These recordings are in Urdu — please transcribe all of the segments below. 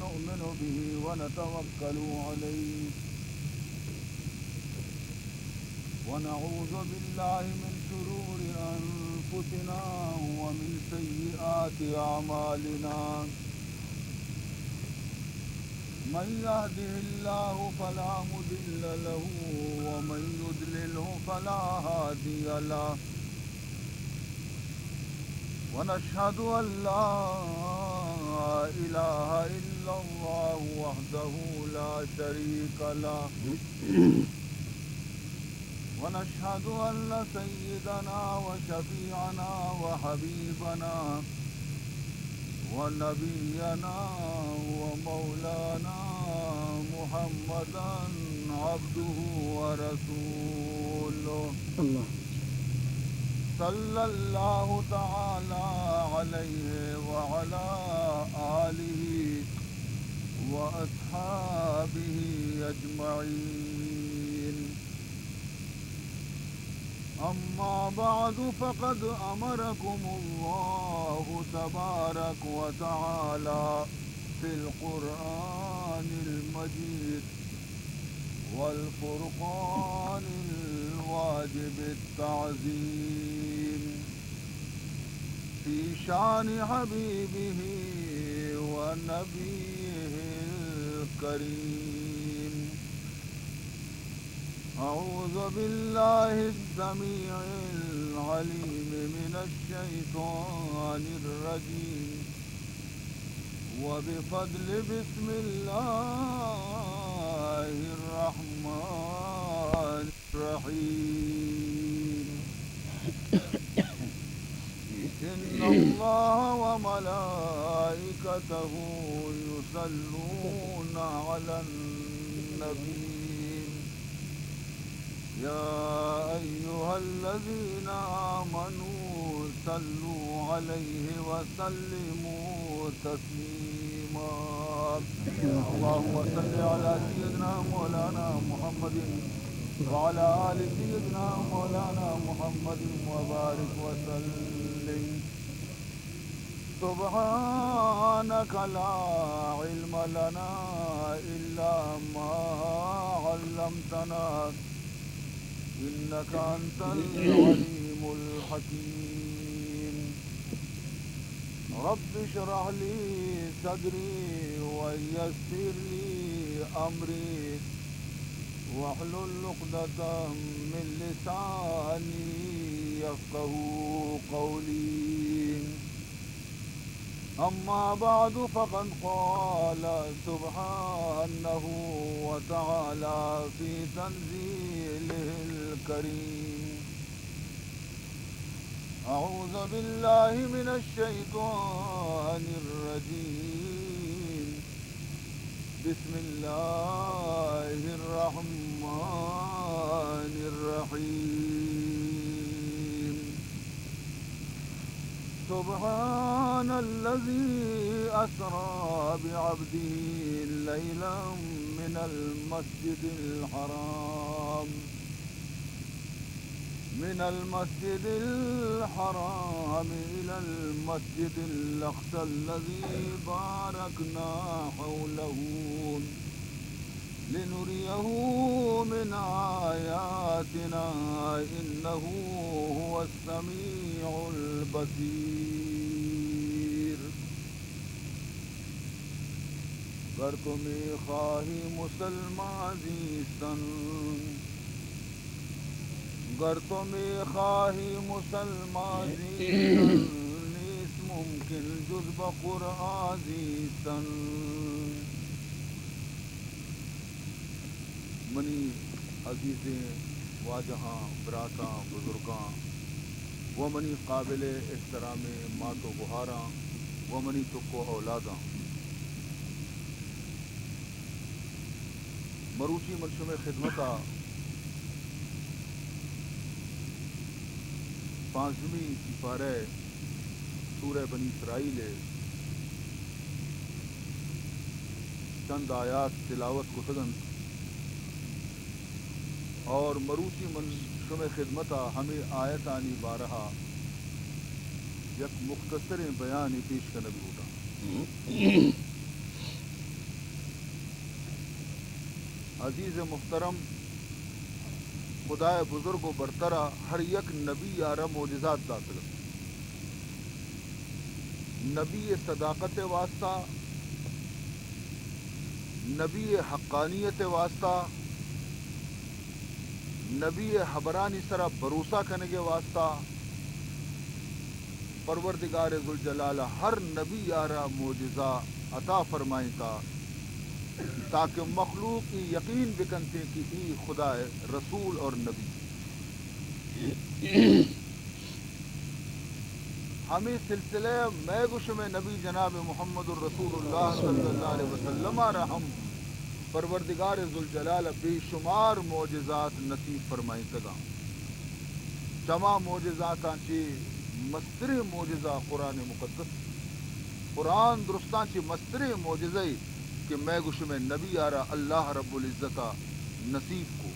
ونؤمن به ونتوكل عليه ونعوذ بالله من شرور أنفسنا ومن سيئات أعمالنا من يهده الله فلا مضل له ومن يضلله فلا هادي له ونشهد أن لا إله إلا الله وحده لا شريك له ونشهد أن سيدنا وشفيعنا وحبيبنا ونبينا ومولانا محمدا عبده ورسوله الله صلى الله تعالى عليه وعلى آله وأصحابه أجمعين أما بعد فقد أمركم الله تبارك وتعالى في القرآن المجيد والفرقان الواجب التعظيم في شان حبيبه ونبيه الكريم أعوذ بالله السميع العليم من الشيطان الرجيم وبفضل بسم الله الرحمن الرحيم إن الله وملائكته يصلون على النبي يا أيها الذين آمنوا صلوا عليه وسلموا تسليما اللهم صل على سيدنا مولانا محمد وعلى آل سيدنا مولانا محمد وبارك وسلم سبحانك لا علم لنا إلا ما علمتنا إنك أنت العليم الحكيم رب اشرح لي صدري ويسر لي أمري واحلل عقدة من لساني يفقهوا قولي أما بعد فقد قال سبحانه وتعالى في تنزيله الكريم أعوذ بالله من الشيطان الرجيم بسم الله الرحمن الرحيم سبحان الذي أسرى بعبده ليلا من المسجد الحرام إلى المسجد الأقصى الذي باركنا حوله لنريه من آياتنا إنه هو السميع البصير گر تو میں خواہی مسلمان زیستن گر تو میں خواہی مسلمان زیستن نیست ممکن جز بقرآن زیستن منی عزیزیں واجہاں براتاں بزرگاں و منی قابل احترام مات و بہاراں و منی تکو اولاداں مروچی منشم خدمتا پانچویں سپارہ سورہ بنی اسرائیل چند آیات تلاوت کو تگن اور مروچی منشم خدمتا ہمیں آیت آنی بارہا یک مختصر بیانی پیش کا نبی ہوتا عزیز محترم، خدائے بزرگ و برترا ہر یک نبی یارہ معجزات داتل، نبی صداقت واسطہ، نبی حقانیت واسطہ، نبی حبرانی سرا بھروسہ کرنے کے واسطہ پروردگار ذوالجلال ہر نبی یارہ معجزہ عطا فرمائیں تا، تاکہ مخلوق کی یقین بکنتے کہ ای خدا رسول اور نبی۔ ہمیں سلسلے میں گشم نبی جناب محمد الرسول اللہ صلی اللہ علیہ وسلم رحم پروردگار ذوالجلال بے شمار معجزات نصیب فرمائیں تگا۔ چما معجزات چی مستر معجزہ قرآن مقدس، قرآن درستان چی مستر معجزہ کہ میں گشم نبی آرہ اللہ رب العزتہ نصیب کو،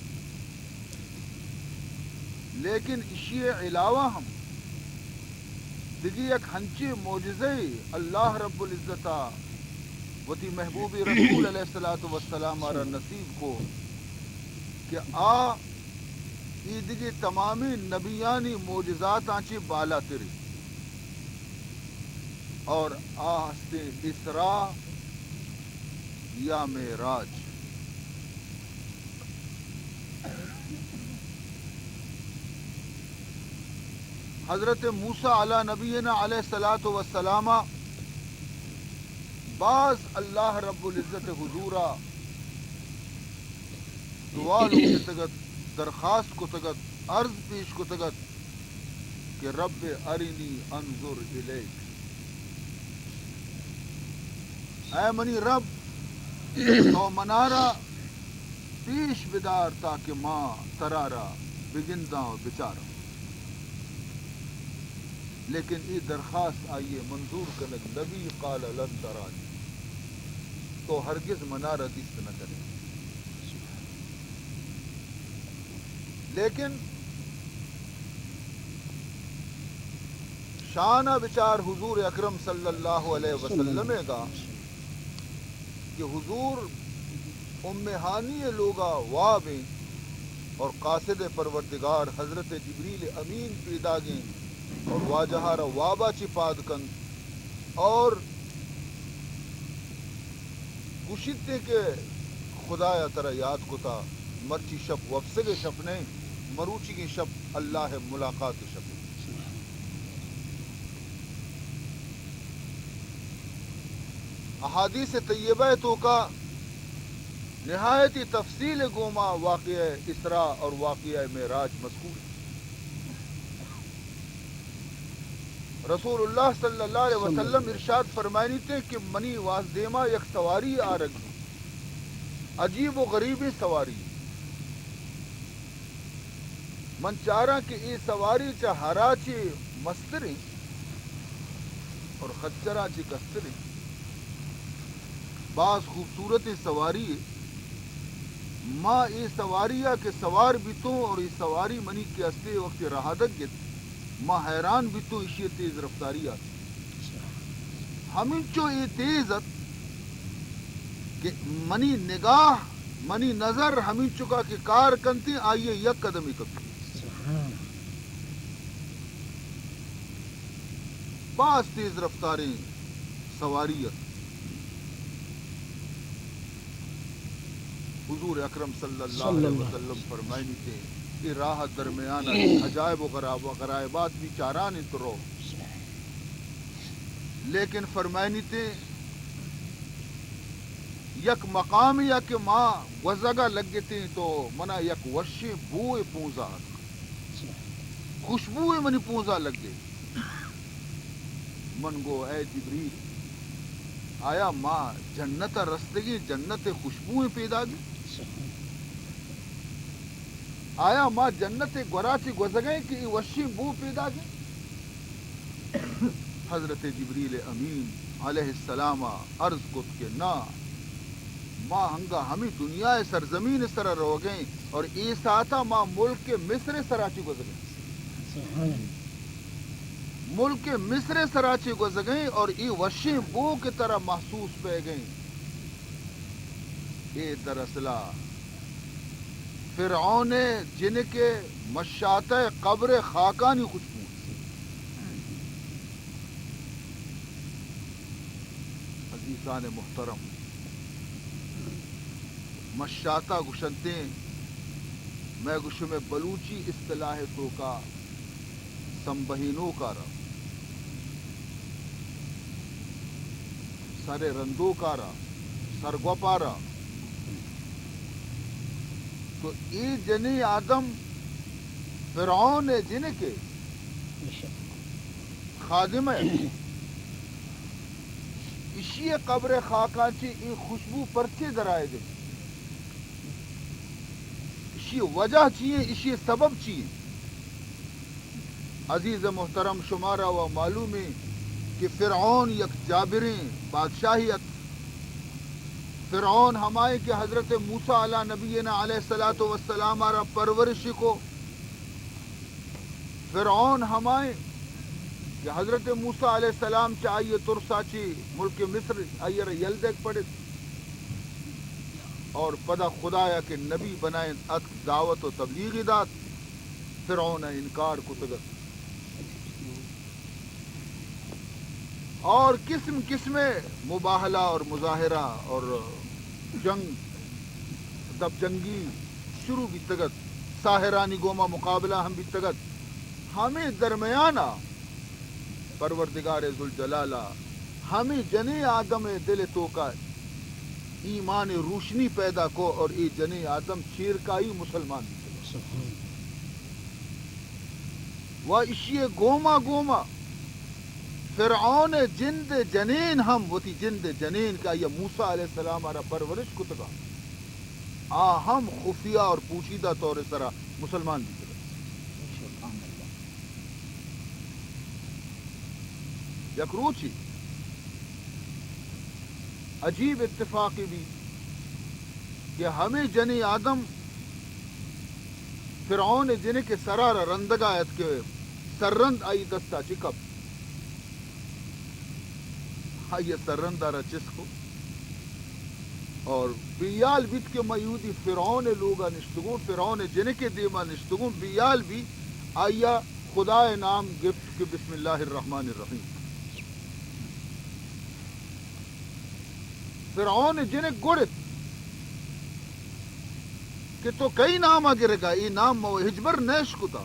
لیکن اسی علاوہ ہم دیگی ایک ہنچی معجزہ اللہ رب العزتہ وتی محبوب رسول علیہ الصلوۃ والسلام آرہ نصیب کو کہ دیگی تمامی نبیانی معجزات آنچی بالا تری اور آستے اسراء یا معراج۔ حضرت موسیٰ علی نبینا علیہ الصلوۃ والسلام بعض اللہ رب العزت حضورا دعا لوگ تگت، درخواست کو تگت، عرض پیش کو تگت کہ رب ارنی انظر الیک، اے منی رب تو منارا پیش بدار تاکہ ماں ترارا بگنداں بچارا۔ لیکن یہ درخواست آئیے منظور کنک نبی قال لن ترانی، تو ہرگز منارا دست نہ کرے۔ لیکن شانہ بچار حضور اکرم صلی اللہ علیہ وسلم کا کہ حضور امہانی لوگا وابیں اور قاصد پروردگار حضرت جبریل امین پیدا گیں اور واجہارا وابا چپاد کن اور کشتے کے خدایا ترا یاد کتا مرچی شپ وفسگ شپ نے مروچی کی شپ اللہ ملاقات شپ۔ احادیث طیبہ تو کا نہایتی تفصیل گوما واقعہ اسراء اور واقعہ معراج مذکور۔ رسول اللہ صلی اللہ علیہ وسلم ارشاد فرمائنی تھے کہ منی وازدیما یک سواری آ رگی، عجیب و غریبی سواری، من چارا کہ ای سواری چا ہرا چی مستری اور خچرا چی کستری، بعض خوبصورت سواری ماں ای سواریا کے سوار بھی تو اور ای سواری منی کے استے وقت رہادت گت ماں حیران بھی تو اسی تیز رفتاری آتی ہمیں چو ای تیزت کہ منی نگاہ منی نظر ہمیں چکا کہ کار کنتی آئیے یک قدمی کبھی بعض تیز رفتاریں سواریت۔ حضور اکرم صلی اللہ علیہ وسلم فرمائنی تھے کہ راہ درمیان عجائب و غرائبات بھی چاران اترو، لیکن فرمائنی تھے یک مقام یا کہ ماں وزگا لگ گئی تو منا یک وشی بوئے پونزا خوشبوئے منی پونزا لگ گئی، من گو اے جبریل آیا ماں جنت رستگی جنت خوشبوئیں پیدا گی، آیا ماں جنت گوراچی گزگئیں کہ وشی بو پیدا گی۔ حضرت جبریل امین علیہ السلام عرض کت کہ نا ماں ہنگا ہمیں دنیا سرزمین سر رو گئیں اور ای ساتا ماں ملک کے مصر سراچی گزگئیں، ملک کے مصر سراچی گزگئیں اور ای وشی بو کی طرح محسوس پہ گئیں۔ اے دراصلہ فرعون جن کے مشاطہ قبر خاکانی خوشبو عزیزان محترم مشاطہ گشنتے میں گشم بلوچی اصطلاح تو کا سمبہینوں کا را سر رندو کا را سرگو پارا تو ای جنی آدم فرعون جن کے خادم ہے اسی قبر خاکہ چی ای خوشبو پرچے درائے گئے اسی وجہ چیئے اسی سبب چیئے عزیز محترم شمارہ و معلوم ہے کہ فرعون یک جابریں بادشاہیت فرعون ہمائے کہ حضرت موسیٰ علیہ نبینا علیہ الصلوۃ والسلام آرہ پرورش کو فرعون ہمائے کہ حضرت موسیٰ علیہ السلام چاہیے ترسا چی ملک مصر آئیر یلدک پڑے اور پدا خدایا کے نبی بنائیں ات دعوت و تبلیغ دات فرعون انکار کو تگت اور قسم قسم مباہلہ اور مظاہرہ اور جنگ دب جنگی شروع بھی تگت ساحرانی گوما مقابلہ ہم بھی تگت ہمیں درمیانہ پروردگار ذوالجلالہ ہمیں جنے آدم دل تو کا ایمان روشنی پیدا کو اور ای جنے آدم شیر کا ہی مسلمان وہ اشی گوما گوما فرعون جند جنین ہم وہ تھی جند جنین کا یہ موسیٰ علیہ السلام آرہ پرورش کتگا ہم خفیہ اور پوشیدہ طور سرا مسلمان بھی تگا یک روچی عجیب اتفاقی بھی کہ ہمیں جنی آدم فرعون جن کے سرار رندگایت کے سررند آئی دستا چکب یہ سررندارہ چس کو اور بیال بیت کے میودی فرعون لوگا نشتگون فرعون جن کے دیما نشتگون بیال بھی آیا خدا نام گفت کہ بسم اللہ الرحمن الرحیم فرعون جن گڑت کہ تو کئی نام آگے رگا یہ نام ہجبر نیش کو تھا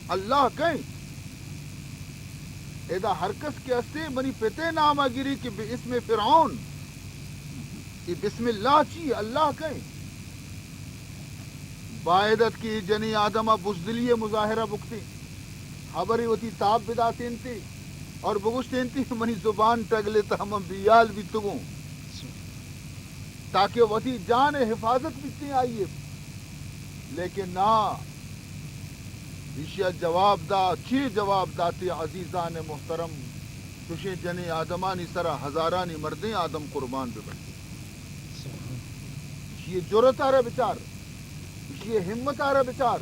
اللہ کہیں ایدہ حرکس کے استے منی پتے نام آگیری کہ اسم فرعون یہ بسم اللہ چی اللہ کہیں باعدت کی جنی آدمہ بزدلی مظاہرہ بکتی خبری ہوتی تاب بداتین تھی اور بگشتین تھی منی زبان ٹگ لیتا ہم بیال بھی تگوں تاکہ وہی جان حفاظت بھی تھی آئیے لیکن نا اشیاء جواب دا چی جواب داتی عزیزان محترم تشے جنے آدمانی سرا ہزارانی مردیں آدم قربان بھی بڑھتے یہ جرت آ رہا بچار یہ ہمت آ رہا بچار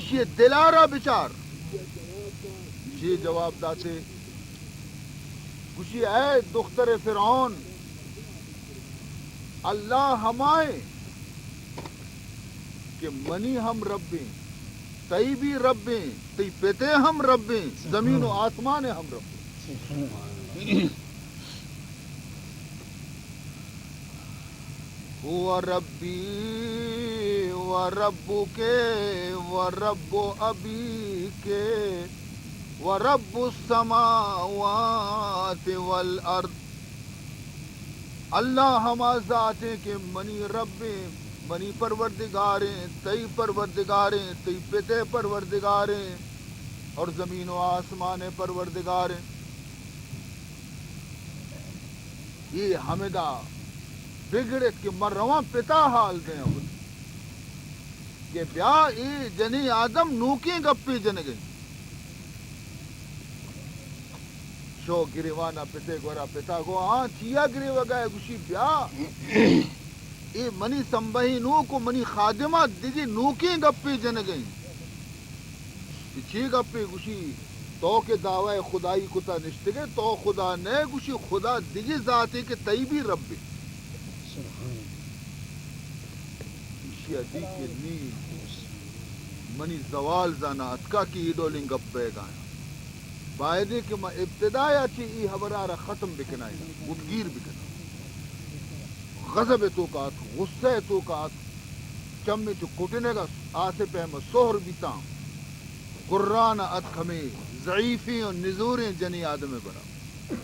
یہ دل آ رہا بچار یہ جواب داتے خوشی اے دختر فرعون اللہ ہمائے کہ منی ہم ربیں تئی بھی ربیں تئی پیتے ہم ربیں زمین و آسمان ہم ربیں ہوا ربی و ربو کے و رب ابی کے و رب السماوات والارض اللہ ہما ذاتیں کہ منی ربیں منی پروردگاریں تئی پروردگاریں تئی پتے پروردگاریں اور زمین و آسمان پروردگاریں یہ حمدہ بگڑت کہ مرواں پتا حال دیں کہ بیا ای جنی آدم نوکیں گپی جن گئی شو گریوانا پتے گورا پتا گو چیا گریوا گئے گوشی بیا اے منی سمبہی نو کو منی خادمہ دیگی نوکیں گپی جن گئی چی گپی گوشی تو کے دعوی خدائی کتا نشتگے تو خدا نے گوشی خدا دیگی ذاتی کے تئی بھی رب بھی اشیا دی کے نی منی زوال زانا اتکا کی ایڈولنگ گپ بے گانا بائدے کہ میں ابتدایا چی ای حبرارا ختم بکنائی گدگیر بکنا غضب تو کات غصہ تو کات چمی چو کٹنے گا آسے پہ میں سوہر بیتا قرآن اتکھمیں ضعیفی اور نزوریں جنی آدم برا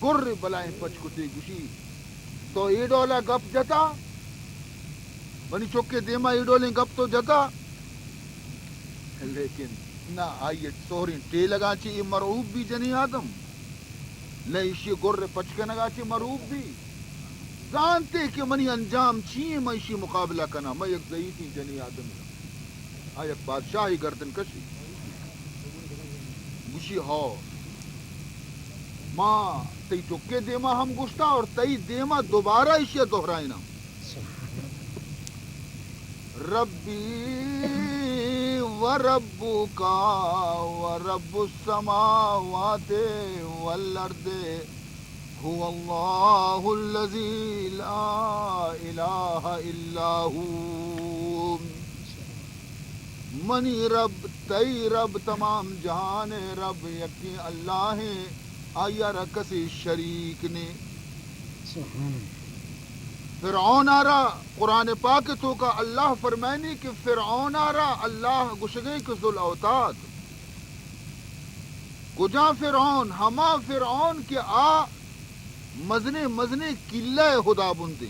گر بلائیں پچکتی گشی تو ایڈولا گپ جتا بنی چوکے دیما ایڈولیں گپ تو جتا لیکن نہ آئیے سوہرین ٹے لگا چی یہ مرعوب بھی جنی آدم لے اشی گر پچکے نگا چی مرعوب بھی جانتے کہ منی انجام چیئے میں اشی مقابلہ کنا میں ایک ضعیفی جنی آدم ایک بادشاہی گردن کشی گوشی ہو ماں تی چکے دیما ہم گشتا اور تی دیما دوبارہ اشیاء دہرائینا ربی وربک ورب السماوات والارض هو اللہ الذی لا الہ الا ہو منی رب تی رب تمام جہان رب یقین اللہ ہے آیا رکسی شریک نے فرعون آرا قرآن پاک تو کا اللہ فرمائنی کہ فرعون آرا اللہ گشگے کے ذل اوتاد کجا فرعون ہما فرعون کے آ مزنے قلعہ خدا بندے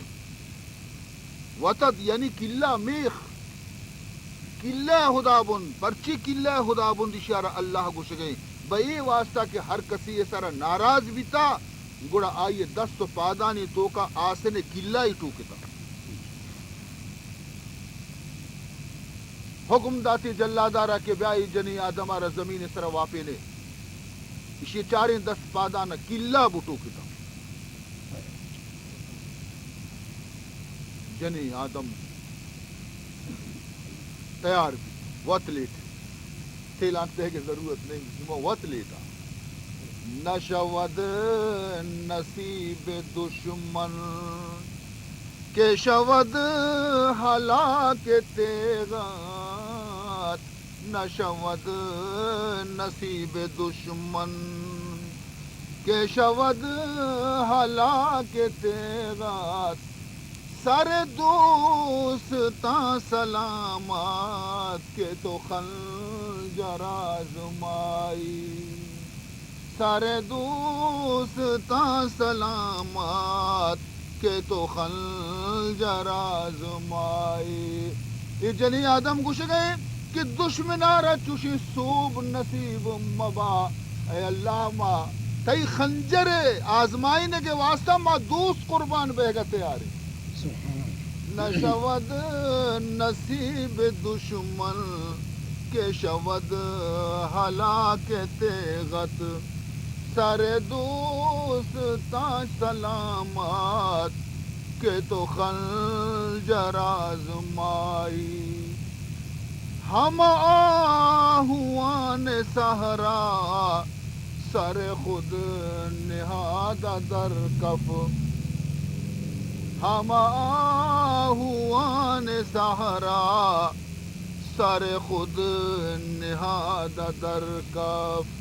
وطد یعنی قلعہ میخ قلعہ خدا بند پرچی قلعہ خدا بند اشارہ اللہ گشگے بئی واسطہ کہ ہر کسی سارا ناراض بھی تا گڑا آئیے دست و پادانی تو کا آسنے قلعہ ہی ٹوکتا حکم داتی جلادارا کے بیائی جنی آدم آرہ زمین سر واپے لے اسی چاریں دست پادانا قلعہ بٹو کتا جنی آدم تیار بھی وقت لیٹ تھیلانتے کہ ضرورت نہیں وقت لیٹا نشود نصیب دشمن کے شود ہلاک تیغات نشود نصیب دشمن کے شود ہلاک تیغات سر دوستاں سلامات کے تو خنجر آزمائی سر دوستاں سلامات کے تو خنجر آزمائی یہ جنی آدم گوش گئے کہ دشمنارا چوشی صوب نصیب مبا اے اللہ ما تی خنجر آزمائینے کے واسطہ ما دوست قربان بہگتے آرے نشود نصیب دشمن کے شود ہلاک تیغت سر دوستاں سلامات کے تو خنجر آزمائی ہم آہوان صحرا سر خود نہاد در کف ہم آہوان صحرا سر خود نہاد در کف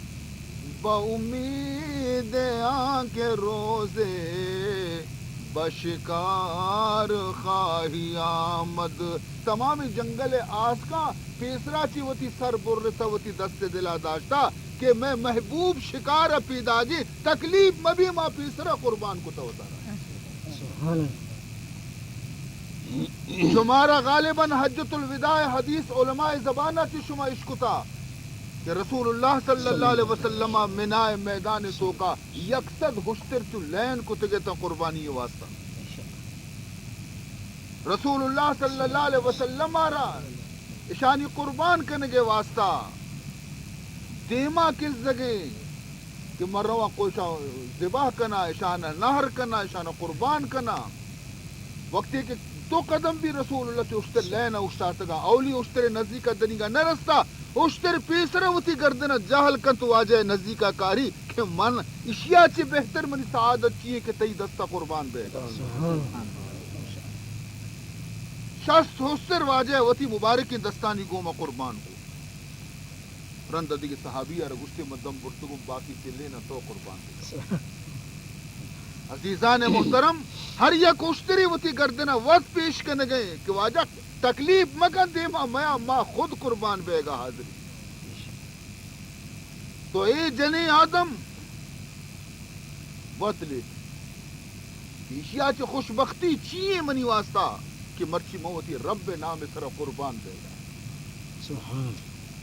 با امید آنکھ روزے بشکار خواہی آمد تمام جنگل آس کا پیسرا چی وتی سر برتا وتی دست دلا داشتا کہ میں محبوب شکار پیدا جی تکلیف مبی ما پیسرا قربان کو تو ہوتا رہا شمارا غالباً حجت الوداع حدیث علماء زبانہ کی شما اشکتا کہ رسول اللہ صلی اللہ علیہ وسلم منائے میدان سوکا یکسد ہشتر چو لین کو تگتا قربانی واسطہ رسول اللہ صلی اللہ علیہ وسلم آرہ اشانی قربان کرنے کے واسطہ دیما کس جگہ کہ مروا کوئی ذبح کنا اشانہ نہر کنا اشانہ قربان کنا وقتی کہ دو قدم بھی رسول اللہ سے اشتر لینا اشتارتگا اولی اشتر نزدیکا دنیگا نرستا اشتر پیسر ہوتی گردنا جاہل کن تو آجائے نزدیکا کاری کہ من اشیاء چی بہتر منی سعادت چیئے کہ تی دستا قربان بے شست حسر واجہ وتی مبارک دستانی گوما قربان کو رند دیگه صحابیہ را گشتی مدم برتگم باقی تلے نہ تو قربان کو عزیزان محترم ہر یک اشتری وتی گردنا وقت پیش کرنے گئے کہ واجہ تکلیف مکن دے ما خود قربان بے گا حاضری تو اے جنے آدم وقت لے ایشیا چ خوشبختی چیئے منی واسطہ کہ مرچی موتی رب نام سرا قربان دے گا سبحان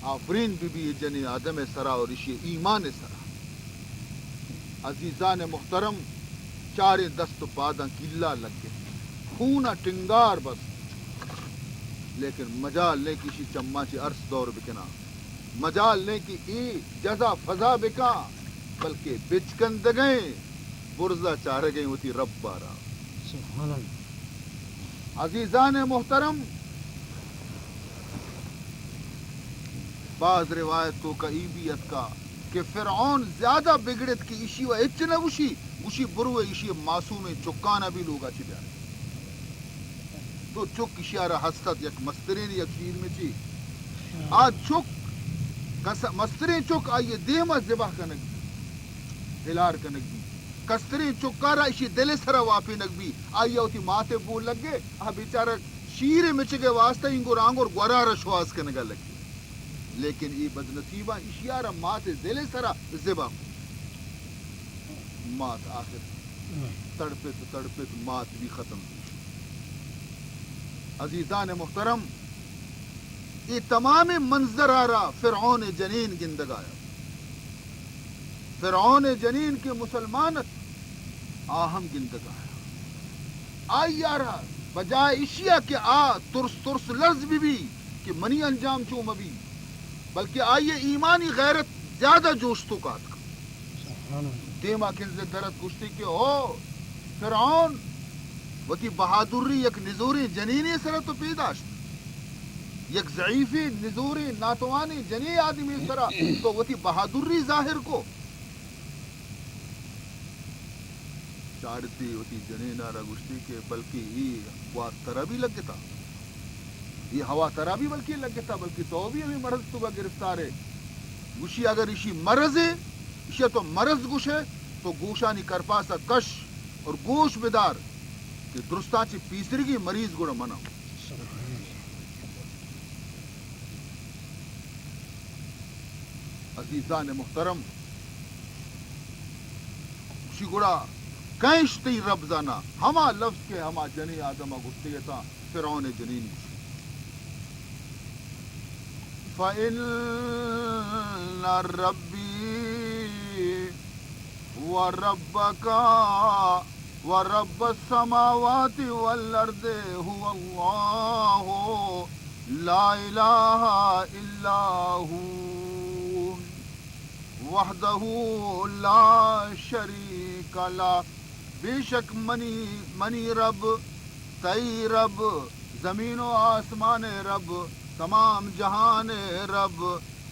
آفرین بی بی جنے آدم سرا اور اشی ایمان سرا عزیزان محترم چارے دست پاداں کلا لگ گئے خونا ٹنگار بس لیکن مجال لے کسی چما چی عرص دور بکنا مجال لے کی ای جزا فضا بکا بلکہ بچکن دگئیں برزہ چاہ گئیں ہوتی رب بارا سبحان اللہ عزیزان محترم بعض روایتوں کا ایبیت کا کہ فرعون زیادہ بگڑت کی اشی و اچ نہ وشی بروے اشی معصوم چکانا بھی لوگا چی بیارے تو چک اشیارہ ہستت یک مسترین یک شیر میں چی آج چک مسترین چک آئیے دیما زباہ کنک بھی ہلار کنک بھی کسترین چکارا اشی دل سرا واپی نک بھی آئیے ہوتی ماتے بول لگ گئے بیچارہ شیر میں چگے واسطہ انگو رانگور گورا رشواز کنگا لگے لیکن یہ بدنصیبہ اشیارہ ماتے دل سرا زباہ مات آخر تڑپت مات بھی ختم ہوئی عزیزان محترم یہ تمام منظر آ رہا فرعون جنین گندگایا فرعون جنین کے مسلمانت آہم گندگایا آئی آ رہا بجائے اشیاء کے ترس لرز بھی کہ منی انجام چوم ابھی بلکہ آئیے ایمانی غیرت زیادہ جوش تو کات کا دیما کنز درد کشتی کے ہو فرعون وتی بہادری یک نزوری جنینی سرا تو پیداشت یک ضعیفی نزوری ناتوانی جنی آدمی سرا تو وتی بہادری ظاہر کو چارتی وتی جنینا را گشتی کے بلکہ یہ ہوا ترا بھی لگ گتا یہ ہوا ترا بھی بلکہ لگ گتا بلکہ تو بھی ابھی مرض تو کا گرفتار ہے گوشی اگر اسی مرض ہے اسی تو مرض گوش ہے تو گوشانی کرپاسا کش اور گوش بدار کہ درستا چی پیسرگی مریض گوڑا منع عزیزان محترم اسی گوڑا کینشتی رب زانا ہما لفظ کے ہما جنی آدم گشتی تا فرعون جنین گشتی فَإِنَّ رَبِّي وَرَبَّكَ وَرَبَّ السَّمَاوَاتِ وَالْأَرْضِ هُوَ اللَّهُ لَا إِلَٰهَ إِلَّا هُوَ وَحْدَهُ لَا شَرِيكَ لَهُ بے شک منی رب تئی رب زمین و آسمان رب تمام جہان رب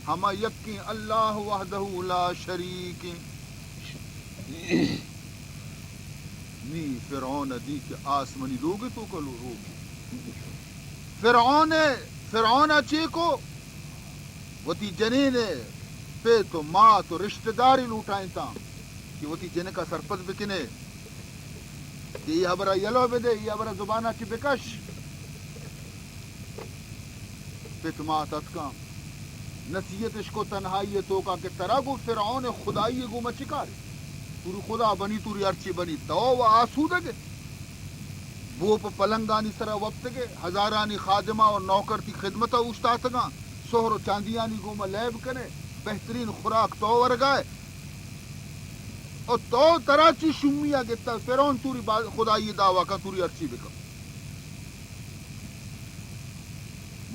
ہم یکی اللہ وحدہ لا شریک نی فرعون دی کہ آسمانی لوگ تو کلو روگ فرعون اچھی کو وتی جنین پہ تو ماں تو رشتہ داری لوٹائیں تا کہ وتی جن کا سرپت بکنے کہ یہ برا یلو بے دے یہ برا زبانہ چی بکش پت ماں تتکا نصیحتش کو تنہائی تو کا کہ ترا گو فرعون خدائی گو مچکار توری خدا بنی توری ارچی بنی تو و آسودہ گے وہ پا پلنگانی سرا وقت گے ہزارانی خادمہ اور نوکر تی خدمتہ اوشتاتگاں سہر و چاندیانی گو ملیب کرے بہترین خوراک تو ورگائے اور تو تراچی شمیہ گتا فرعون توری خدائی دعویٰ کا توری ارچی بکا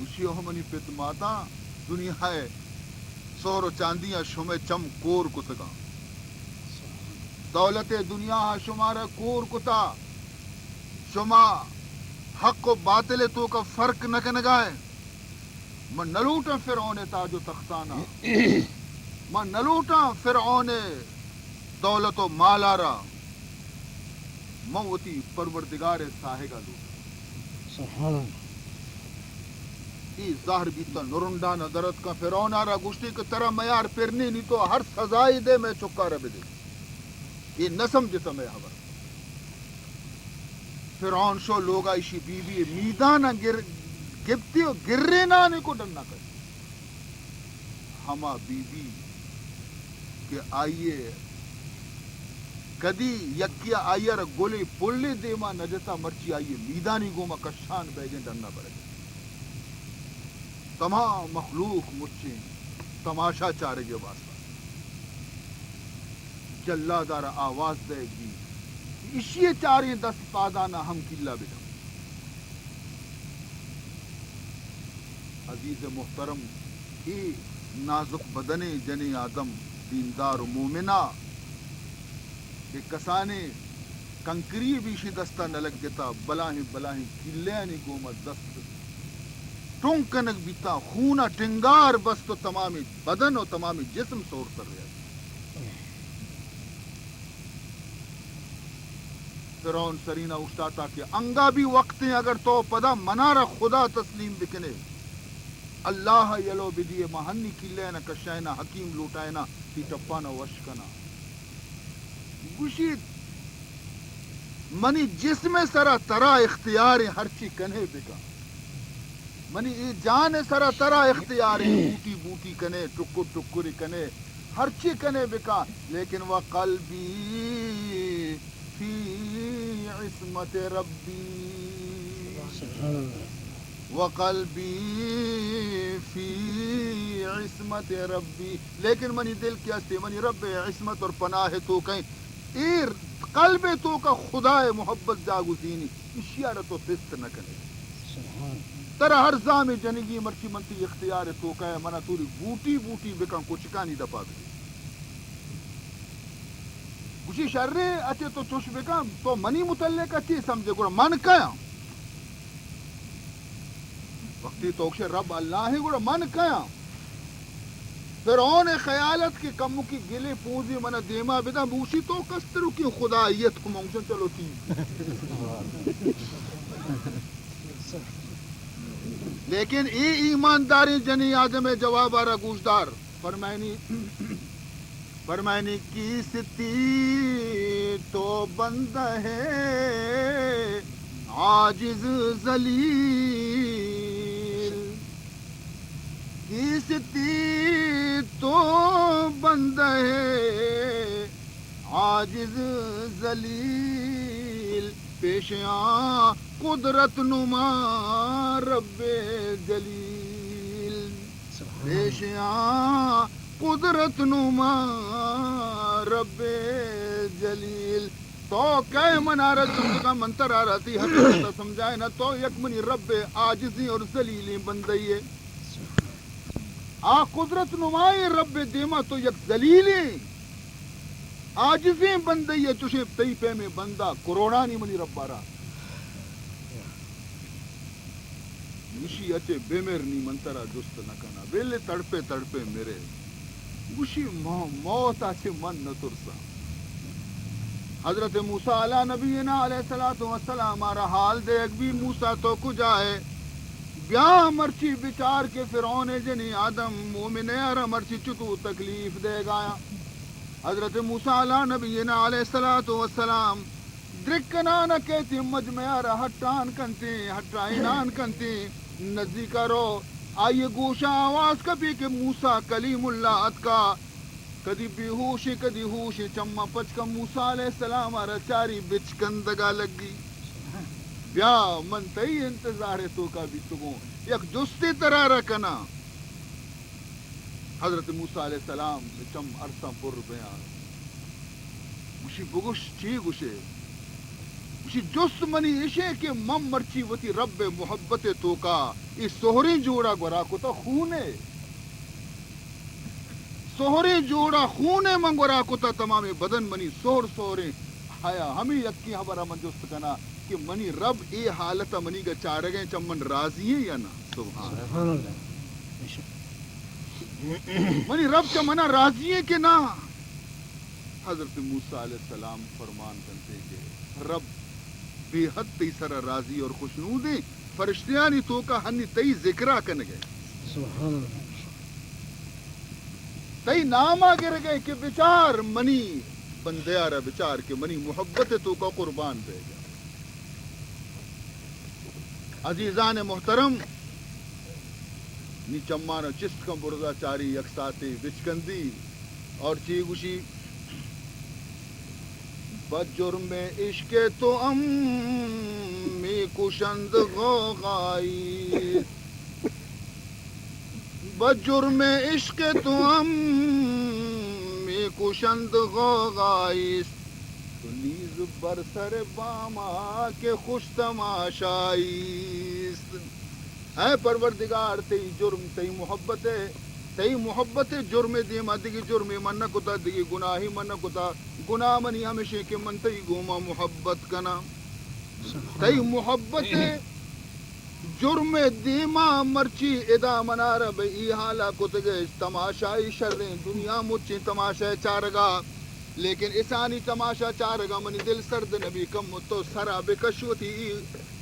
مشیو ہمانی پیت ماتا دنیا ہے سہر و چاندیاں شمع چم کور کتگاں دولت دنیا شمارا کور کتا شما حق و باطل تو کا فرق نہ کنگائے من نلوٹا فرعون تاج و تختانا من نلوٹا فرعون دولت و مالارا موتی پروردگار ساہے گا لوٹا سبحان اللہ ای ظاہر بیتا نرنڈا ندرت کا فرعون آرہ گوشتی کہ ترہ میار پرنی نہیں تو ہر سزائی دے میں چکا رب دے یہ نہ سمجھتا میں خبر فرعون شو لوگا ایشی بی بی میدانا گبتی ہو گرے نانے کو ڈننا کر ہما بی بی کہ آئیے کدی یکیا آئیر گولی پولی دیما نجتا مرچی آئیے میدانی گوما کشان بیگیں ڈننا پڑے تمام مخلوق مچیں تماشا چارے گے واسطہ جلہ دار آواز دے گی اسی چاریں دست پادانا ہم کلا بیٹا عزیز محترم ای نازک بدن جن آدم دیندار و مومنہ کہ کسانے کنکری بیشی دستا نلک دیتا بلاہیں کلیانی گومت دست ٹونکنک بیتا خونا ٹنگار بس تو تمامی بدن و تمامی جسم سور کر رہا فرعون سرینہ اٹھاتا کہ انگا بھی وقتیں اگر تو پدا منارا خدا تسلیم بکنے اللہ یلو بدیے مہنی کلینا کشائنا حکیم لوٹائنا تی ٹپانا وشکنا گوشید منی جسم سرا ترا اختیار ہرچی کنے بکا منی ای جان سرا ترا اختیار بوٹی بوٹی کنے ٹکر ٹکری کنے ہرچی کنے بکا لیکن وقلبی فی عصمت ربی وقلبی فی عصمت ربی لیکن منی دل کیا ستے منی رب عصمت اور پناہ تو کہیں ایر قلب تو کا خدا محبت جاگو دینی اشیارہ تو دست نہ کرے ترہ ہر زامی جنگی مرچی منتی اختیار تو کہے منا توری بوٹی بوٹی بکن کو چکانی دپا دے کچھی شرے اچھے تو چوش بکن تو منی متعلق اچھی سمجھے گوڑا من کیا وقتی توکشے رب اللہ ہے گوڑا من کیا فرعون خیالت کی کمو کی گلے پوزی منا دیما بدا بوشی تو کسترو کی خدایت کو منگشن چلو ٹھیک لیکن ای ایمانداری جنی آدم جواب آرہ گوشدار فرمائنی کی ستی تو بندہ ہے عاجز ذلیل کی ستی تو بندہ ہے عاجز ذلیل پیشیاں قدرت نما رب جلیل پیشیاں قدرت نما رب جلیل تو کئے منارت کا منتر آ رہتی حقیقت سمجھائے نہ تو یک منی رب عاجزی اور ذلیلی بندئی ہے آ قدرت نمائی رب دیما تو یک ذلیلی عاجزی بندئی ہے تجھے تئی پہ میں بندہ کروڑا نہیں منی رب آرہ گوشی اچھے بے میر نہیں منترہ جست نہ کنا بیلے تڑپے میرے گوشی موت اچھے من نہ ترسا حضرت موسیٰ علیہ نبینا علیہ السلام آرہ حال دیکھ بھی موسیٰ تو کجائے بیا مرچی بچار کے فرعون جنی آدم مومنے آرہ مرچی چتو تکلیف دے گایا حضرت موسیٰ علیہ نبینا علیہ السلام درکنا نہ کہتی مجمع آرہ ہٹان ہٹائنان کنتی نزدی کرو آئیے گوشا آواز کبھی کہ موسیٰ کلیم اللہ اتکا کدی بیہوشی کدی ہوشی چمہ پچکا موسیٰ علیہ السلام آرہ چاری بچکندگا لگی بیا من تئی انتظار تو کا بھی تگوں یک جستی طرح رکنا حضرت موسیٰ علیہ السلام چم عرصہ پر بیان گوشی بگوش چی گوشے گوشی جست منی اشے کہ مم مرچی وطی رب محبت تو کا اس سہری جوڑا گورا کو تو خونے سہری جوڑا خونے من گورا کو تا تمام بدن منی سہرے حیا ہمیں یکی ہمارا من جست کنا کہ منی رب اے حالت منی کا چار گئے چمن راضی ہے یا نا سبحان اللہ منی رب کا منا راضی ہے کہ نا حضرت موسیٰ علیہ السلام فرمان کرتے کہ رب بے حد تیسرا راضی اور خوشنود ہے فرشتیانی تو کا ہنی تئی ذکرہ کن گئے سبحان اللہ تئی نامہ گر گئے کہ بچار منی بندیارہ بچار کے منی محبت تو کا قربان دے گا. عزیزان محترم نی چمانو چست کم برزا چاری یکساتی بچکندی اور چی گوشی بجرم عشق تو امی کشند غوغائی بجرم عشق تو امی کشند غوغائی تو نیز بر سر باما کے خوش تماشائی. اے پروردگار تئی جرم تئی محبت جرم دیما دگی جرم من نہ کتا دگی گناہی من نہ کتا گناہ منی ہمیشہ کے من تئی گوما محبت کنا تئی محبت جرم دیما مرچی ادا منار بئی حالا کتگے تماشائی شریں دنیا مچی تماشا چارگا لیکن اسانی تماشا چارگا منی دل سرد نبی کم تو سرا بکشوتی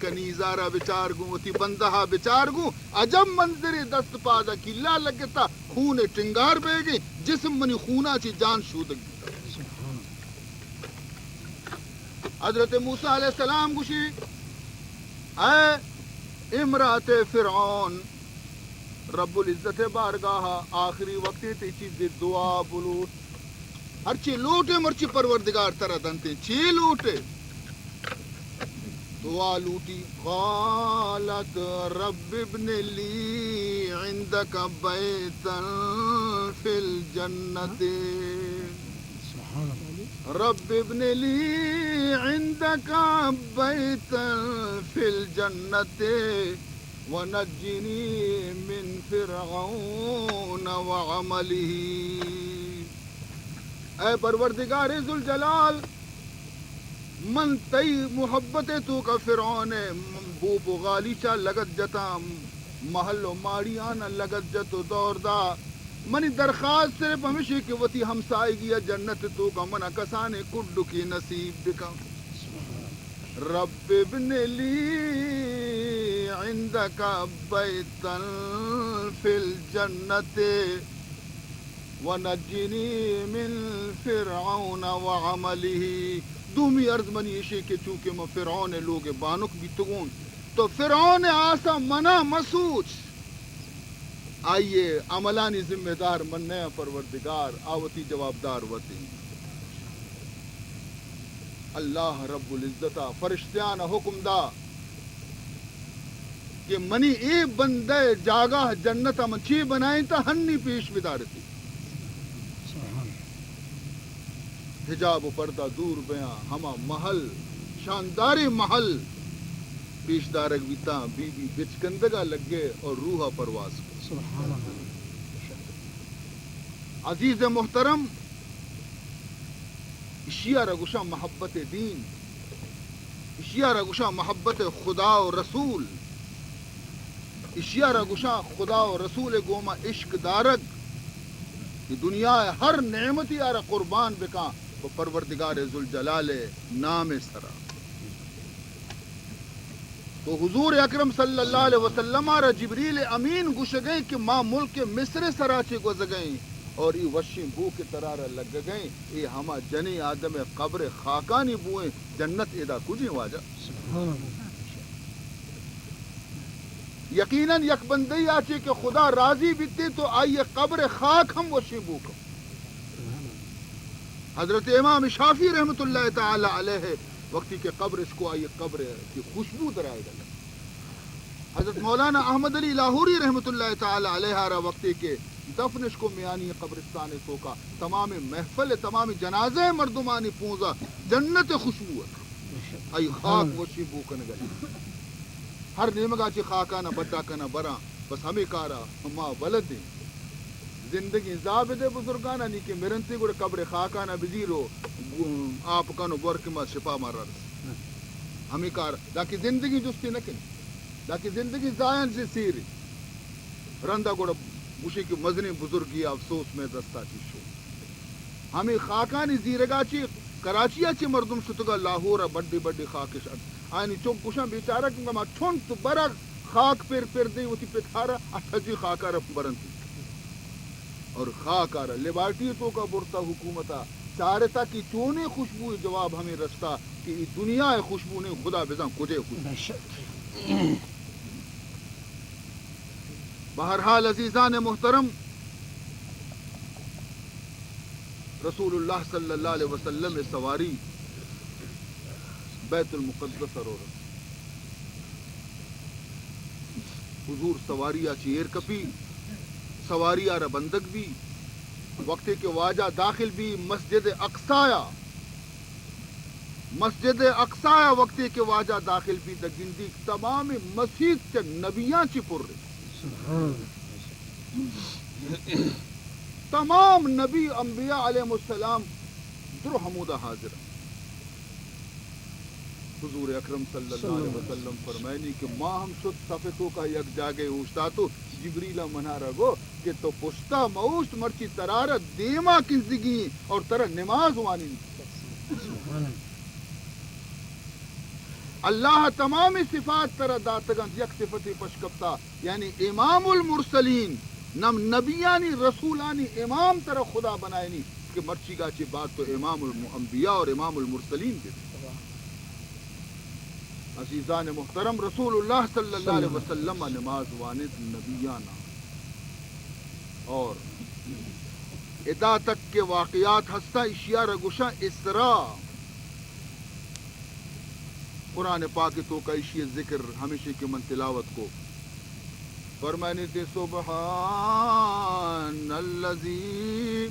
کنیزارا بچار گو تی بندہا بچار گو عجب منظر دست پادا کی لا لگتا خون ٹنگار بے گئی جسم منی خونا چی جان شودک گتا. حضرت موسیٰ علیہ السلام گوشی اے امرات فرعون رب العزت بارگاہ آخری وقت تی چیز دعا بلوٹ ہر چی لوٹے مرچی پروردگار ترہ دنتے چی لوٹے دعا لوٹی قالت رب ابن لی عندک بیتا فی الجنت رب ابن لی عندک بیتا فی الجنت ونجنی من فرعون وعملہ. اے پروردگار ذوالجلال من تئی محبت تو کا فرعون بوپ و غالیچا لگت جتا محل و ماڑیانا لگت جتو دور دا منی درخواست صرف ہمیشہ کہ وتی ہمسائی گیا جنت تو کا منا کسانے کڈو کی نصیب بکا. رب ابن لی عندک بیتا فی الجنت ونجنی من فرعون وعملہ. دومی عرض منی اشے کے چونکہ میں فرعون لوگ بانک بھی تگون تو فرعون آسا منا مسوچ آئیے عملانی ذمہ دار من نیا پروردگار آوتی جوابدار وتی. اللہ رب العزتہ فرشتیان حکم دا کہ منی اے بندے جاگہ جنت من چی بنائیں تا ہنی پیش بدارتی حجاب و پردہ دور بیاں ہما محل شانداری محل پیش دارک بیتا بی بی بچکندگا لگے اور روحا پرواز کو. سبحان اللہ. عزیز محترم اشیاء رگوشا محبت دین اشیاء رگوشا محبت خدا و رسول اشیاء رگوشا خدا و رسول گوما عشق دارک کہ دنیا ہر نعمتی آرہ قربان بکا پروردگار ذوالجلال نام سرا. تو حضور اکرم صلی اللہ علیہ وسلم آرہ جبریل امین گوش گئیں کہ ماں ملک مصر سراچے گوز گئیں اور ای وشی بو کے ترارہ لگ گئیں ای ہما جنی آدم قبر خاکانی بوئیں جنت ادا کجیں واجہ. یقیناً یک بندی آچے کہ خدا راضی بیتے تو آئیے قبر خاک ہم وشی بو کم. حضرت امام شافعی رحمت اللہ تعالی علیہ وقتی کے قبر اس کو آئی قبر کی خوشبو درائے گا. حضرت مولانا احمد علی لاہوری رحمت اللہ تعالی علیہ وقتی کے دفنش کو میانی قبرستان تو کا تمام محفل تمام جنازے مردمانی پونزا جنت خوشبو آئی خاک وشی بو کن گئی ہر نیمگا چی خاکانا بٹا کنا برا بس ہمیں کارا ہما ولد دیں زندگی زابد بزرگانا نہیں کہ مرنتی گوڑے قبر خاکانا بزیرو آپ کانو برکمہ شپا مارا رس ہمیں کار لیکن زندگی جستی نکنی لیکن زندگی زائن سے سیری رندہ گوڑا گوشی کی مزنی بزرگی افسوس میں دستا چی شو ہمیں خاکانی زیرگا چی کراچیا چی مردم شتگا لاہور بڑی بڑی خاکش آئینی چوک کشاں بیچارہ کنگا ما چھن تو برا خاک پیر دیں وہ تی پتھارا اٹھجی خاکارا برنتی اور خاکارا لیبارٹی تو کا برتا حکومتا چارتا کی چونے خوشبو جواب ہمیں رستا کہ یہ دنیا خوشبو نے خدا بزاں کجے خوشبو. بہرحال عزیزان محترم، رسول اللہ صلی اللہ علیہ وسلم سواری بیت المقدس رو حضور سواریا چیر کپی سواریا را بندگ بھی وقت کے واجہ داخل بھی مسجد اقصایا وقت کے واجہ داخل بھی دا گندی تمام مسجد چا نبیاں چی پر رہے، تمام نبی انبیاء علیہ السلام در حمودہ حاضر. حضور اکرم صلی اللہ علیہ وسلم فرمائنی کہ ماں ہم شد صفتوں کا یک جاگے اوشتا تو جبریلہ منہ رگو کہ تو پشتا موشت مرچی ترارت دیما کنزگی اور ترہ نماز وانی اللہ تمام صفات ترہ داتگان یک صفتی پشکپتا یعنی امام المرسلین نم نبیانی رسولانی امام ترہ خدا بنائنی کہ مرچی گاچی بات تو امام الانبیاء اور امام المرسلین دے. عزیزان محترم، رسول اللہ صلی اللہ علیہ وسلم نماز وانت نبیانا اور ادا تک کے واقعات ہستا اشیاء رگوشا اسراء قرآن پاک تو کا اشیاء ذکر ہمیشہ کے من تلاوت کو فرمانے تھے سبحان الذی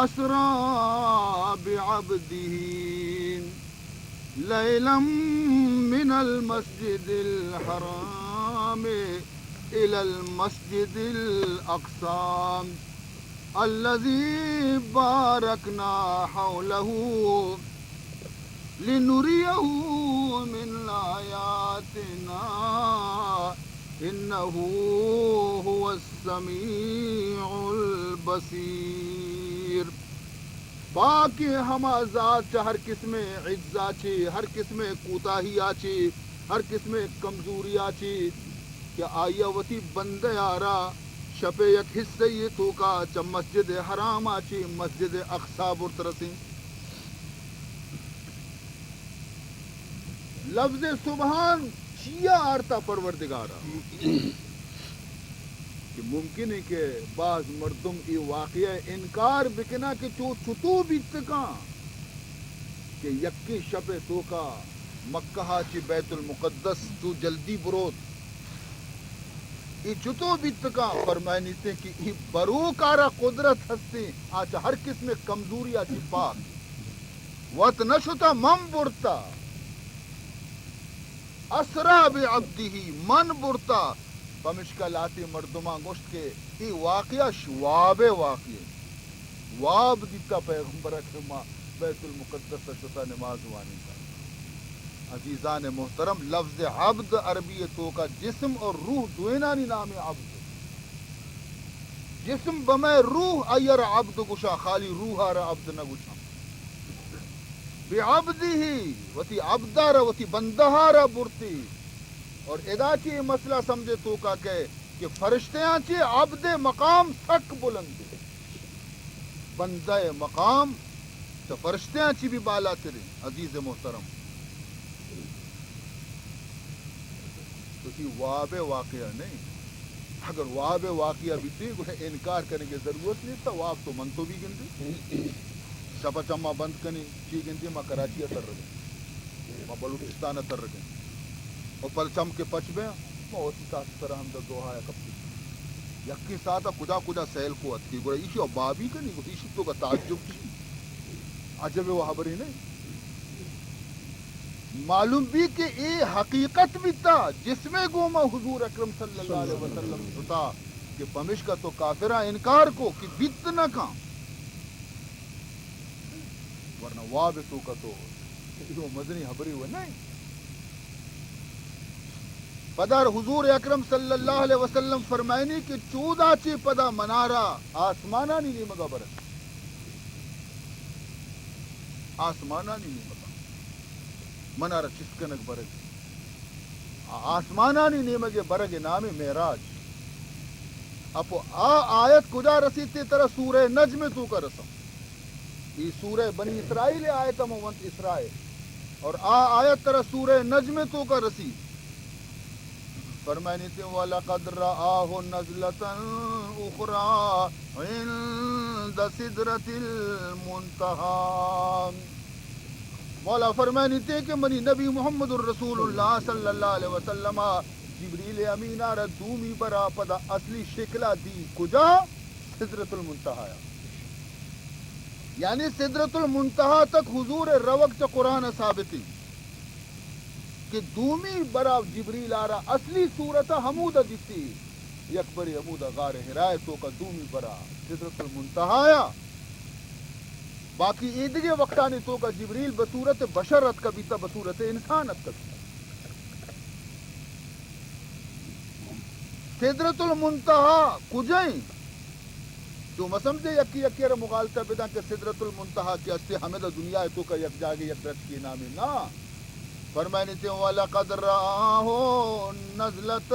اسرا بعبدہ لیلا من المسجد الحرام الى المسجد الاقصى الذي باركنا حوله لنريه من آياتنا إنه هو السميع البصير. باقی ہما ذات چا ہر قسم عجزا چی، ہر قسم کوتاہی آچی، ہر قسم کمزوری آچی کہ آیا وتی بندے آرا شپ یک حصہ یہ تو کا چا مسجد حرام آچی مسجد اقصا برترسی. لفظ سبحان چیا آرتا پروردگارا کہ ممکن ہے کہ بعض مردم ای واقعہ انکار بکنا کہ چھتو بیتکا کہ یکی شب تو کا مکہ چی بیت المقدس تو جلدی بروت ای چھتو بیتکا فرمائنی سے کہ ای بروکارا قدرت ہستے آچا ہر قسم کمزوری آچی پاک وط نشتا من برتا اسرا بعبدہ من برتا پمشکل آتی مردمان گوشت کے ای واقعہ شواب واقعہ واب دیتا پیغمبر اکرمہ بیت المقدس شتا نماز وانی کا. عزیزان محترم، لفظ عبد عربی تو کا جسم اور روح دوینانی نام عبد. جسم بمے روح ایر عبد گشا خالی روح آرہ عبد نہ گشا بعبدہ وتی عبدارہ وتی بندہارہ برتی. اور ادا کی مسئلہ سمجھے تو کا کہ فرشتیاں چی عبد مقام سک بلند بندہ مقام تو فرشتیاں چی بھی بالا ترے. عزیز محترم، تو تی واب واقعہ نہیں. اگر واب واقعہ بھی تھی انکار کرنے کی ضرورت نہیں تھا. واب تو من تو بھی گنتی چپا چما بند کنی چی گنتی ماں کراچی اتر رہے ماں بلوچستان اتر رہے اور پرچم کے پچ میں بہت ساس طرح ہم دا دوہا ہے کب تک یکی ساتھا کجا کجا سیل کو اتکی گوڑا ایشی اور بابی کا نہیں گوڑا ایشی تو کا تعجب چی عجب وہ حبری نہیں معلوم بھی کہ اے حقیقت بھی تا جس میں گوما حضور اکرم صلی اللہ علیہ وسلم ہوتا کہ پمش کا تو کافرہ انکار کو کہ بیت نہ کام ورنہ واب تو کا تو مدنی حبری ہوئے نہیں. پدر حضور اکرم صلی اللہ علیہ وسلم فرمائنی کہ چودہ چی پدا منارا آسمانا نہیں مگا برس آسمانانی نیمگا منارا چسکنک برگ آسمانانی نیمگے برگ نام معراج اپو آیت کجا رسیتے ترہ سورہ نجم تو کا رسم یہ سورہ بنی اسرائیل آیت مومنت اسرائیل اور آیت ترہ سورہ نجم تو کا رسی فرمائنی تے وَلَقَدْ رَآهُ نَزْلَةً أُخْرَى عِنْدَ سِدْرَةِ الْمُنْتَهَى مولا فرمائنی تے کہ منی نبی محمد الرسول اللہ صلی اللہ علیہ وسلم جبریل امین آرہ دومی برا پدا اصلی شکلہ دی کجا سدرت المنتہا یعنی سدرت المنتہا تک حضور روق چا قرآن ثابتی کہ دومی برا جبریل آرہ اصلی صورت حمودہ دیتی یکبری حمودہ غار حرایتوں کا دومی برا سدرت المنتہا باقی ایدگے وقتانی تو کا جبریل بصورت بشرت کا بیتا بصورت انسانت کا بیتا سدرت المنتہا کجائیں تو مسمجھے یکی یکی رہ مغالطہ بیدا کہ سدرت المنتہا کی استے ہمیں دا دنیا تو کا یک جاگے یک رت کی نامی نا فرمائنی تے وَلَقَدْ رَآهُ نَزْلَةً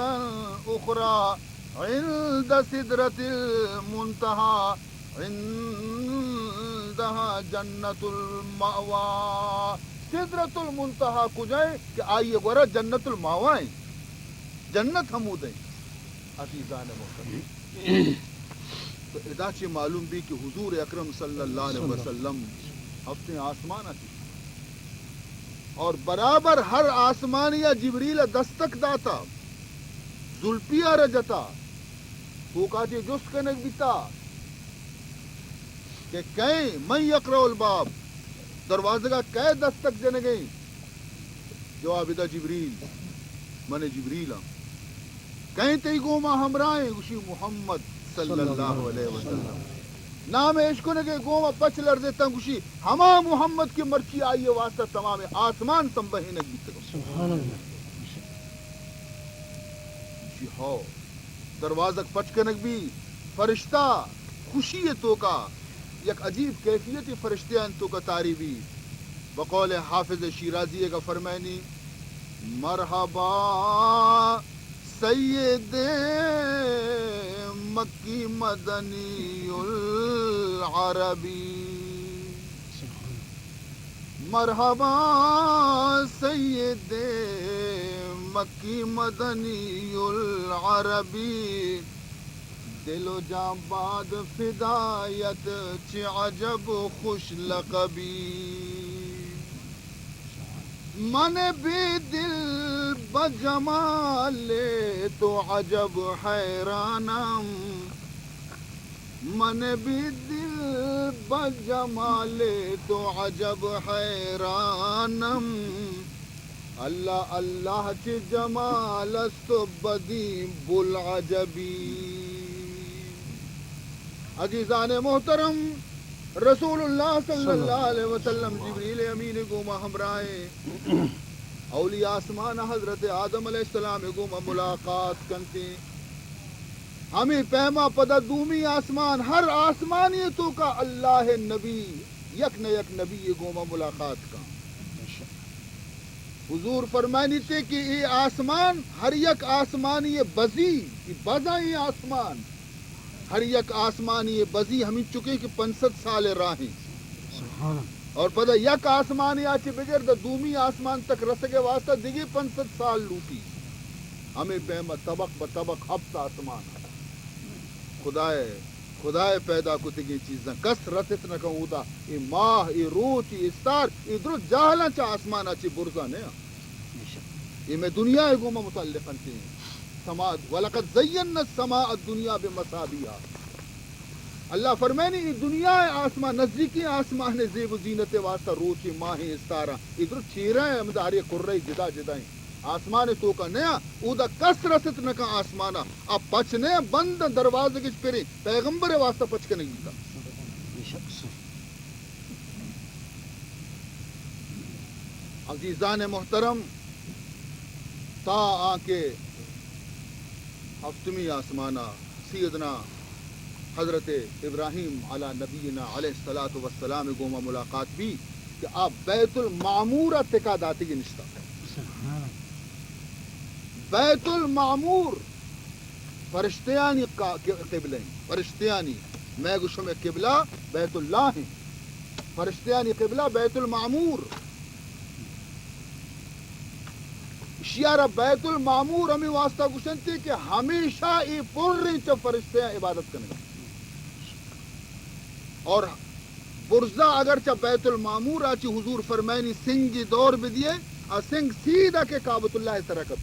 أُخْرَى عِنْدَ سِدْرَةِ الْمُنْتَهَا عِنْدَهَا جَنَّةُ الْمَأْوَى سدرت المنتہا کجائیں کہ آئیے گورا جنت الماوائیں جنت حمودیں عزیزان محترم تو ادا چی معلوم بھی کہ حضور اکرم صلی اللہ علیہ وسلم ہفتے آسمان آتی اور برابر ہر آسمانیہ جبریل دستک داتا ذوالفیا رجتا تو کہتے جس کنک بیتا کہ کہیں من یقرأ الباب دروازے کا کئے دستک جنے گئی جواب دا جبریل من جبریل کہیں تی گوما ہمراہیں گوشی محمد صلی اللہ علیہ وسلم نام عشقوں نے کہ گوما پچ لرزے تنگوشی ہما محمد کی مرچی آئیے واسطہ تمام آسمان سنبہی نگی سبحان اللہ جی ہو دروازک پچ کنک بھی فرشتہ خوشی تو کا یک عجیب کیفیتی فرشتے ان تو کا تاریبی بقول حافظ شیرازی کا فرمائنی مرحبا سید مکی مدنی العربی مرحبا سید مکی مدنی العربی دل و جاں باد فدایت چی عجب خوش لقبی من بھی دل بجمال تو عجب حیرانم من بھی دل بجمال تو عجب حیرانم اللہ اللہ چی جمال است بدی بالعجبی عزیزان محترم رسول اللہ صلی اللہ علیہ وسلم جبریل امین گوما ہمراہیں اولیاء آسمان حضرت آدم علیہ السلام گوما ملاقات کنتے ہمیں پیما پدا دومی آسمان ہر آسمانی تو کا اللہ نبی یک نہ یک نبی گوما ملاقات کا حضور فرمانی تھے کہ یہ آسمان ہر یک آسمانی بزی بزا یہ آسمان ہر یک آسمانی بزی ہمیں چکے کہ 500 سال راہیں اور پتہ یک آسمانی آچے بغیر دا دومی آسمان تک رسکے واسطہ دیگی 500 سال لوٹی ہمیں بہمہ طبق بطبق ہفت آسمان خدائے پیدا کو تگی چیزاں کس رسط نہ کہوں دا ای ماہ ای روچ ای استار ای درست جاہلاں چا آسمان آچے برزا نہیں یہ میں دنیا گوما متعلق انتے ہیں سماعت وَلَقَدْ زَيَّنَّا السَّمَاءَ الدُّنْيَا بِمَصَابِيحَا اللہ فرمائنی یہ دنیا آسمان نزدیکی آسمان زیب و زینت واسطہ روچی ماہیں استارہ ادھر چیرہ ہیں مداری قررہ جدا جدا ہیں آسمان تو کا نیا او دا کس رست نکا آسمانا اب پچنے بند دروازے کچھ پھرے پیغمبر واسطہ پچ کے نہیں گیتا عزیزان محترم تا آنکے ہفتمی آسمانہ سیدنا حضرت ابراہیم علی نبینا علیہ الصلوۃ والسلام گوما ملاقات بھی کہ آپ بیت المعمور تکا داتی کی نشتہ سبحان بیت المعمور فرشتیانی قبلہ ہیں فرشتیانی میں گوشم قبلہ بیت اللہ ہیں فرشتیانی قبلہ بیت المعمور شیارہ بیت المعمور ہمیں واسطہ گوشنتی کہ ہمیشہ ای پر رہی چا فرشتیاں عبادت کرنے اور برزا اگرچہ بیت المعمور آچی حضور فرمائنی سنگی دور بھی دیے اور سنگ سیدھا کے کعبۃ اللہ اس طرح کر